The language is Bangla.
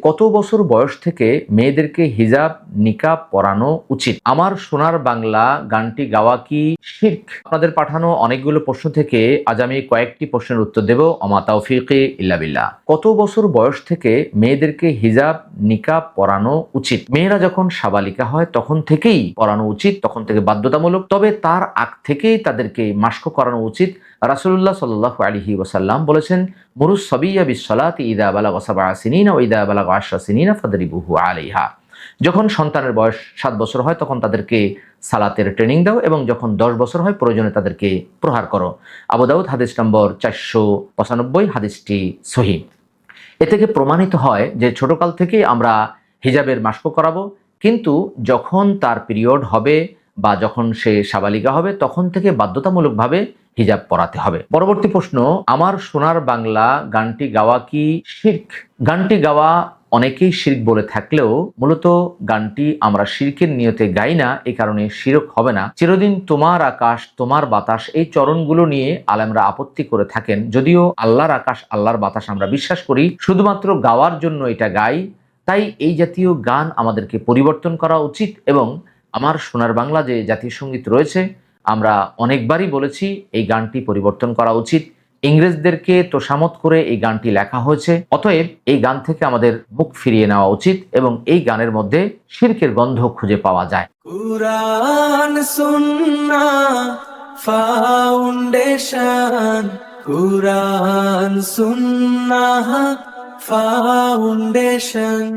কত বছর বয়স থেকে মেয়েদেরকে হিজাব নিকাব পরানো উচিত? আমার সোনার বাংলা গানটি গাওয়া কি শিরক? আপনাদের পাঠানো অনেকগুলো প্রশ্ন থেকে আজ আমি কয়েকটি প্রশ্নের উত্তর দেব। ওমা তাওফীকি ইল্লা বিল্লাহ। কত বছর বয়স থেকে মেয়েদেরকে হিজাব নিকাব পরানো উচিত? মেয়েরা যখন সাবালিকা হয় তখন থেকেই পরানো উচিত, তখন থেকে বাধ্যতামূলক। তবে তার আগ থেকেই তাদেরকে মাস্ক করানো উচিত। রাসূলুল্লাহ সাল্লাল্লাহু আলাইহি ওয়াসাল্লাম বলেছেন, মুরুস সাবিয়্যা বিস-সালাতি ইযা বালাগা সাবআ সিনিনা ওয়া ইযা বালাগা 10 সিনিনা ফাদরিবুহু আলাইহা। যখন সন্তানের বয়স 7 বছর হয় তখন তাদেরকে সালাতের ট্রেনিং দাও, এবং যখন 10 বছর হয় প্রয়োজনে তাদেরকে প্রহার করো। আবু দাউদ হাদিস নম্বর 495, হাদিসটি সহিহ। এ থেকে প্রমাণিত হয় যে ছোটকাল থেকেই আমরা হিজাবের মাস্ক করাবো, কিন্তু যখন তার পিরিয়ড হবে বা যখন সে সাবালিকা হবে তখন থেকে বাধ্যতামূলকভাবে হিজাব পরাতে হবে। পরবর্তী প্রশ্ন, আমার সোনার বাংলা গানটি গাওয়া কি শিরক? গানটি গাওয়া অনেকেই শিরক বলে থাকলেও মূলত গানটি আমরা শিরকের নিয়তে গাই না, এই কারণে শিরক হবে না। চিরদিন তোমার আকাশ তোমার বাতাস, এই চরণগুলো নিয়ে আলেমরা আপত্তি করে থাকেন। যদিও আল্লাহর আকাশ আল্লাহর বাতাস আমরা বিশ্বাস করি, শুধুমাত্র গাওয়ার জন্য এটা গাই। তাই এই জাতীয় গান আমাদেরকে পরিবর্তন করা উচিত। এবং আমার সোনার বাংলা যে জাতীয় সঙ্গীত রয়েছে, আমরা অনেকবারই বলেছি এই গানটি পরিবর্তন করা উচিত। ইংরেজদেরকে তোষামত করে এই গানটি লেখা হয়েছে। অতএব এই গান থেকে আমাদের মুখ ফিরিয়ে নেওয়া উচিত এবং এই গানের মধ্যে শিরকের গন্ধ খুঁজে পাওয়া যায়। কুরআন সুন্নাহ ফাউন্ডেশন, কুরআন সুন্নাহ ফাউন্ডেশন।